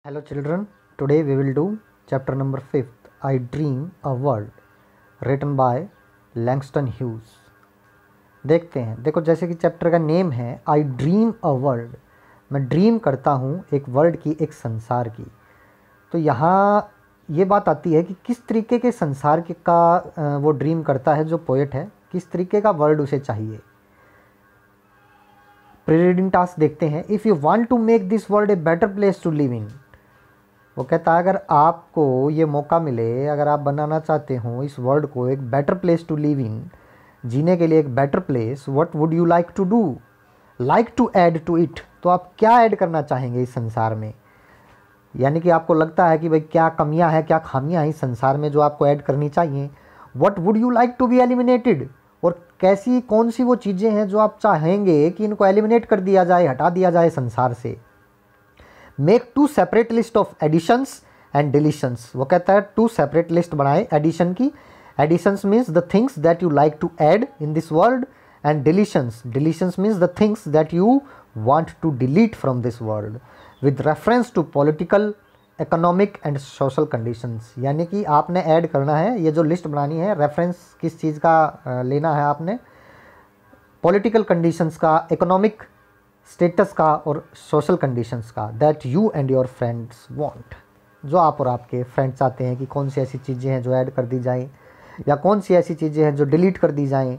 Hello children, today we will do chapter number 5th, I Dream a World, written by Langston Hughes। देखते हैं, देखो जैसे कि chapter का नेम है आई ड्रीम अ वर्ल्ड, मैं ड्रीम करता हूँ एक वर्ल्ड की, एक संसार की। तो यहाँ ये बात आती है कि किस तरीके के संसार के का वो ड्रीम करता है जो पोएट है, किस तरीके का वर्ल्ड उसे चाहिए। प्री-रीडिंग टास्क देखते हैं। If you want to make this world a better place to live in, वो कहता है अगर आपको ये मौका मिले, अगर आप बनाना चाहते हो इस वर्ल्ड को एक better place to live in, जीने के लिए एक better place, what would you like to do, like to add to it, तो आप क्या ऐड करना चाहेंगे इस संसार में। यानी कि आपको लगता है कि भाई क्या कमियां हैं, क्या खामियां हैं इस संसार में जो आपको ऐड करनी चाहिए। What would you like to be eliminated, और कैसी कौन सी वो चीज़ें हैं जो आप चाहेंगे कि इनको एलिमिनेट कर दिया जाए, हटा दिया जाए संसार से। Make two separate list of additions and deletions, वो कहता है टू सेपरेट लिस्ट बनाए एडिशन की। Additions means the things that you like to add in this world, and deletions means the things that you want to delete from this world with reference to political, economic and social conditions. यानी कि आपने add करना है, ये जो list बनानी है, reference किस चीज़ का लेना है आपने, पॉलिटिकल कंडीशंस का, इकोनॉमिक स्टेटस का और सोशल कंडीशंस का, that you and your friends want, जो आप और आपके फ्रेंड्स चाहते हैं कि कौन सी ऐसी चीज़ें हैं जो ऐड कर दी जाएं या कौन सी ऐसी चीज़ें हैं जो डिलीट कर दी जाएं।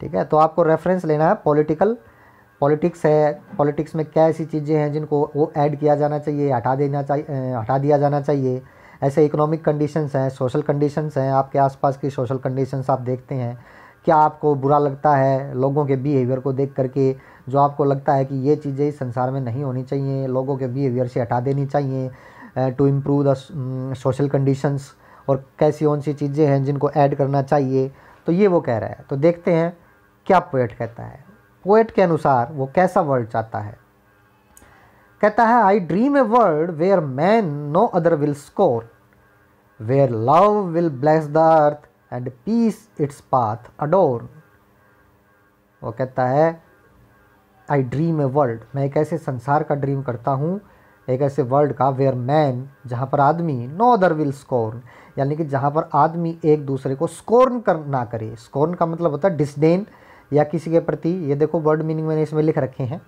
ठीक है, तो आपको रेफरेंस लेना है पॉलिटिक्स है, पॉलिटिक्स में क्या ऐसी चीज़ें हैं जिनको वो ऐड किया जाना चाहिए, हटा दिया जाना चाहिए। ऐसे इकोनॉमिक कंडीशंस हैं, सोशल कंडीशंस हैं, आपके आसपास की सोशल कंडीशंस आप देखते हैं, क्या आपको बुरा लगता है लोगों के बिहेवियर को देख करके, जो आपको लगता है कि ये चीज़ें इस संसार में नहीं होनी चाहिए, लोगों के बिहेवियर से हटा देनी चाहिए to improve the social conditions, और कैसी कौन सी चीज़ें हैं जिनको ऐड करना चाहिए। तो ये वो कह रहा है। तो देखते हैं क्या पोएट कहता है। पोएट के अनुसार वो कैसा वर्ल्ड चाहता है। कहता है I dream a world where man no other will scorn, where love will bless the earth and peace its path adorn. वो कहता है आई ड्रीम ए वर्ल्ड, मैं एक ऐसे संसार का ड्रीम करता हूँ, एक ऐसे वर्ल्ड का, वेयर मैन, जहाँ पर आदमी, नो अदर विल स्कोर्न, यानी कि जहाँ पर आदमी एक दूसरे को स्कोर्न ना करे। स्कोर्न का मतलब होता है डिसडेन या किसी के प्रति, ये देखो वर्ड मीनिंग मैंने इसमें लिख रखे हैं,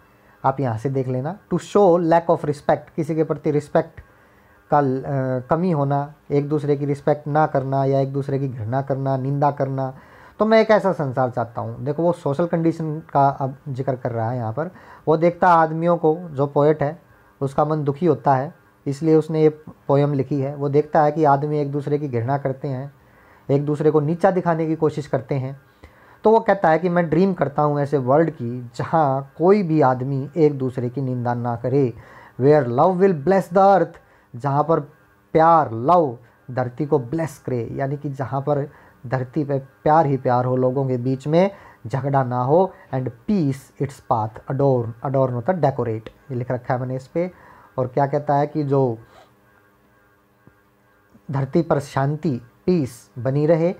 आप यहाँ से देख लेना। To show lack of respect, किसी के प्रति रिस्पेक्ट का कमी होना, एक दूसरे की रिस्पेक्ट ना करना या एक दूसरे की घृणा करना, निंदा करना। तो मैं एक ऐसा संसार चाहता हूँ। देखो वो सोशल कंडीशन का अब जिक्र कर रहा है यहाँ पर। वो देखता है आदमियों को, जो पोएट है उसका मन दुखी होता है, इसलिए उसने ये पोएम लिखी है। वो देखता है कि आदमी एक दूसरे की घृणा करते हैं, एक दूसरे को नीचा दिखाने की कोशिश करते हैं। तो वो कहता है कि मैं ड्रीम करता हूँ ऐसे वर्ल्ड की जहाँ कोई भी आदमी एक दूसरे की निंदा ना करे। Where love will bless the earth, जहाँ पर प्यार, लव धरती को ब्लेस करे, यानी कि जहाँ पर धरती पे प्यार ही प्यार हो, लोगों के बीच में झगड़ा ना हो। एंड पीस इट्स पाथ अडोर्न, अडोर्न होता है डेकोरेट, ये लिख रखा है मैंने इस पे। और क्या कहता है कि जो धरती पर शांति, पीस बनी रहे,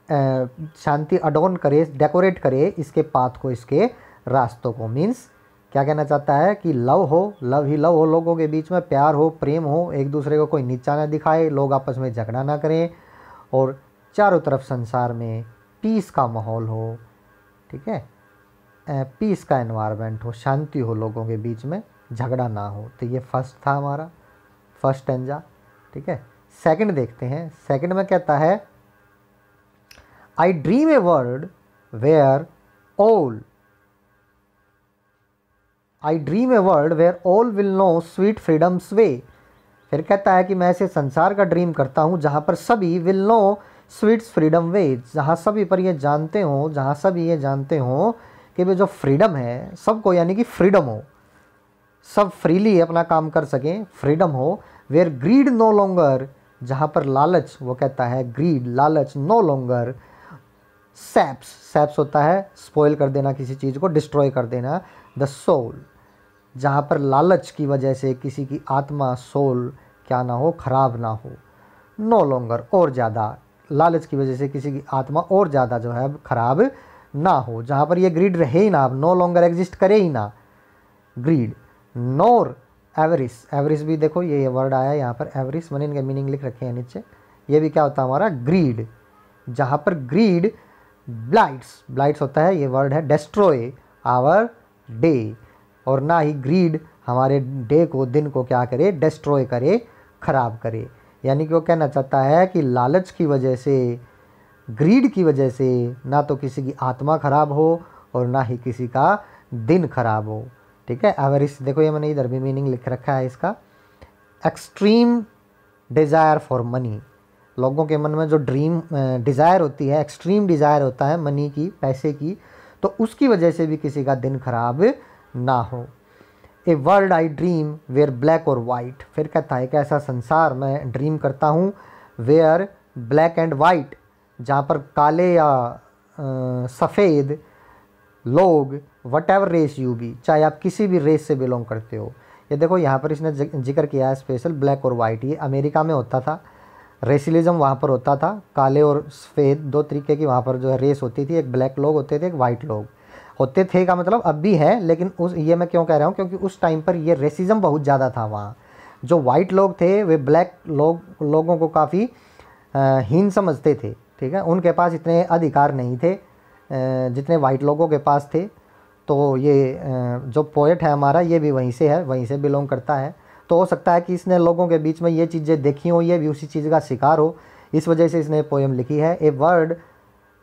शांति अडोर्न करे, डेकोरेट करे इसके पाथ को, इसके रास्तों को। मीन्स क्या कहना चाहता है कि लव हो, लव ही लव हो, लोगों के बीच में प्यार हो, प्रेम हो, एक दूसरे को कोई नीचा ना दिखाए, लोग आपस में झगड़ा ना करें, और चारों तरफ संसार में पीस का माहौल हो। ठीक है, पीस का एनवायरनमेंट हो, शांति हो, लोगों के बीच में झगड़ा ना हो। तो ये फर्स्ट था हमारा, फर्स्ट स्टैंजा। ठीक है, सेकंड देखते हैं। सेकंड में कहता है I dream a world where all, I dream a world where all will know sweet freedom's way. फिर कहता है कि मैं ऐसे संसार का ड्रीम करता हूँ जहाँ पर सभी विल नो स्वीट्स फ्रीडम वे, जहाँ सभी पर ये जानते हों, जहाँ सभी ये जानते हों कि वे जो फ्रीडम है सबको, यानी कि फ्रीडम हो, सब फ्रीली अपना काम कर सकें, फ्रीडम हो। वेयर ग्रीड नो लॉन्गर, जहाँ पर लालच, वो कहता है ग्रीड, लालच, नो लॉन्गर सैप्स, सैप्स होता है स्पॉइल कर देना, किसी चीज़ को डिस्ट्रॉय कर देना, द सोल, जहाँ पर लालच की वजह से किसी की आत्मा, सोल क्या ना हो, खराब ना हो। नो लॉन्गर, और ज़्यादा, लालच की वजह से किसी की आत्मा और ज़्यादा जो है खराब ना हो, जहाँ पर ये ग्रीड रहे ही ना, अब नो लॉन्गर एग्जिस्ट करे ही ना ग्रीड। नोर एवरिस, एवरिस भी देखो ये वर्ड आया यहाँ पर एवरिस, मैंने इनके मीनिंग लिख रखे हैं नीचे। ये भी क्या होता है हमारा ग्रीड, जहाँ पर ग्रीड ब्लाइट्स, ब्लाइट्स होता है ये वर्ड है डेस्ट्रॉय आवर डे, और ना ही ग्रीड हमारे डे को, दिन को क्या करे, डिस्ट्रॉय करे, ख़राब करे। यानी कि वो कहना चाहता है कि लालच की वजह से, ग्रीड की वजह से ना तो किसी की आत्मा खराब हो और ना ही किसी का दिन खराब हो। ठीक है, एवरिस देखो ये मैंने इधर भी मीनिंग लिख रखा है इसका, एक्सट्रीम डिज़ायर फॉर मनी, लोगों के मन में जो ड्रीम डिज़ायर होती है, एक्सट्रीम डिज़ायर होता है मनी की, पैसे की, तो उसकी वजह से भी किसी का दिन खराब ना हो। A world I dream where black और वाइट, फिर कहता है कि ऐसा संसार मैं ड्रीम करता हूँ वेयर ब्लैक एंड वाइट, जहाँ पर काले या सफ़ेद लोग, whatever race you be, चाहे आप किसी भी रेस से बिलोंग करते हो। ये देखो यहाँ पर इसने जिक्र किया है स्पेशल ब्लैक और वाइट, ये अमेरिका में होता था, रेसिलिज्म वहाँ पर होता था, काले और सफ़ेद दो तरीके की वहाँ पर जो है रेस होती थी, एक ब्लैक लोग होते थे, एक वाइट लोग होते थे, का मतलब अब भी है, लेकिन उस ये मैं क्यों कह रहा हूँ, क्योंकि उस टाइम पर ये रेसिज्म बहुत ज़्यादा था वहाँ। जो वाइट लोग थे वे ब्लैक लोगों को काफ़ी हीन समझते थे। ठीक है, उनके पास इतने अधिकार नहीं थे जितने वाइट लोगों के पास थे। तो ये जो पोएट है हमारा ये भी वहीं से है, वहीं से बिलोंग करता है। तो हो सकता है कि इसने लोगों के बीच में ये चीज़ें देखी हो, ये भी उसी चीज़ का शिकार हो, इस वजह से इसने पोएम लिखी है। A word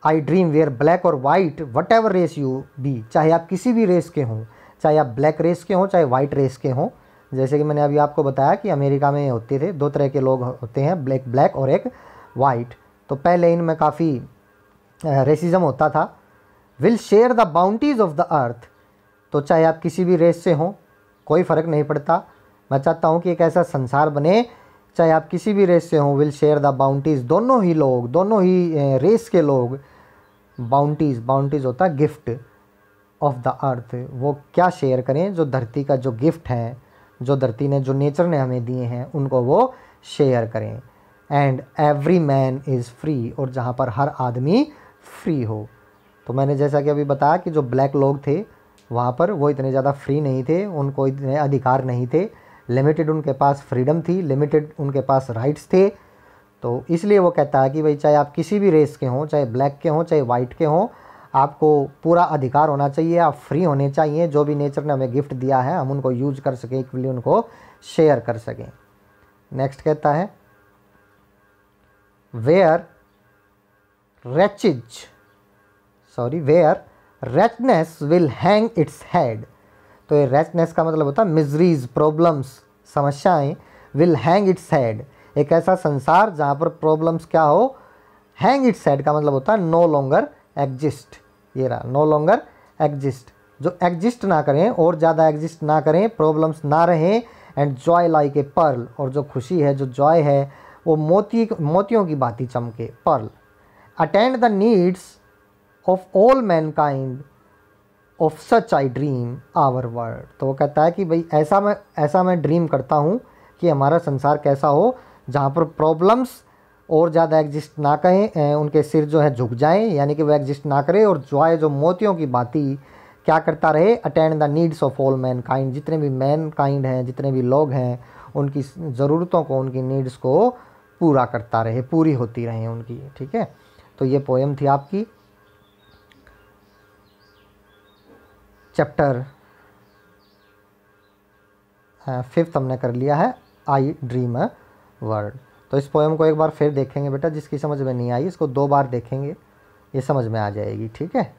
I dream where black और white whatever race you be, चाहे आप किसी भी रेस के हों, चाहे आप ब्लैक रेस के हों, चाहे वाइट रेस के हों। जैसे कि मैंने अभी आपको बताया कि अमेरिका में होते थे, दो तरह के लोग होते हैं, ब्लैक और एक वाइट। तो पहले इनमें काफ़ी रेसिज्म होता था। Will share the bounties of the earth, तो चाहे आप किसी भी रेस से हों, कोई फ़र्क नहीं पड़ता। मैं चाहता हूँ कि एक ऐसा संसार बने, चाहे आप किसी भी रेस से हों, विल शेयर द बाउंटीज़, दोनों ही लोग, दोनों ही रेस के लोग, बाउंटीज़, बाउंटीज़ होता है गिफ्ट ऑफ द अर्थ, वो क्या शेयर करें, जो धरती का जो गिफ्ट है, जो धरती ने, जो नेचर ने हमें दिए हैं, उनको वो शेयर करें। And every man is free, और जहाँ पर हर आदमी फ्री हो। तो मैंने जैसा कि अभी बताया कि जो ब्लैक लोग थे वहाँ पर वो इतने ज़्यादा फ्री नहीं थे, उनको इतने अधिकार नहीं थे, लिमिटेड उनके पास फ्रीडम थी, लिमिटेड उनके पास राइट्स थे। तो इसलिए वो कहता है कि भाई चाहे आप किसी भी रेस के हों, चाहे ब्लैक के हों, चाहे वाइट के हों, आपको पूरा अधिकार होना चाहिए, आप फ्री होने चाहिए। जो भी नेचर ने हमें गिफ्ट दिया है हम उनको यूज कर सकें, इक्वली उनको शेयर कर सकें। नेक्स्ट कहता है where wretchedness will hang its head. तो ये रेचनेस का मतलब होता है मिजरीज, प्रॉब्लम्स, समस्याएं, विल हैंग इट्स हेड, एक ऐसा संसार जहाँ पर प्रॉब्लम्स क्या हो, हैंग इट्स हेड का मतलब होता है नो लॉन्गर एग्जिस्ट। ये रहा, नो लॉन्गर एग्जिस्ट, जो एग्जिस्ट ना करें और ज़्यादा एग्जिस्ट ना करें, प्रॉब्लम्स ना रहें। And joy like a pearl, और जो खुशी है, जो जॉय है, वो मोतियों की भांति चमके, pearl. Attend the needs of all mankind of such I dream our world. तो वो कहता है कि भाई ऐसा मैं ड्रीम करता हूँ कि हमारा संसार कैसा हो, जहाँ पर प्रॉब्लम्स और ज़्यादा एग्जिस्ट ना कहें, उनके सिर जो है झुक जाएं, यानी कि वो एग्जिस्ट ना करे, और जॉय जो मोतियों की भांति क्या करता रहे, attend the needs of all man kind, जितने भी मैन काइंड हैं, जितने भी लोग हैं, उनकी ज़रूरतों को, उनकी नीड्स को पूरा करता रहे, पूरी होती रहे उनकी। ठीक है, तो ये पोएम थी आपकी चैप्टर 5 हमने कर लिया है, आई ड्रीम अ वर्ल्ड। तो इस पोएम को एक बार फिर देखेंगे बेटा, जिसकी समझ में नहीं आई इसको 2 बार देखेंगे, ये समझ में आ जाएगी। ठीक है।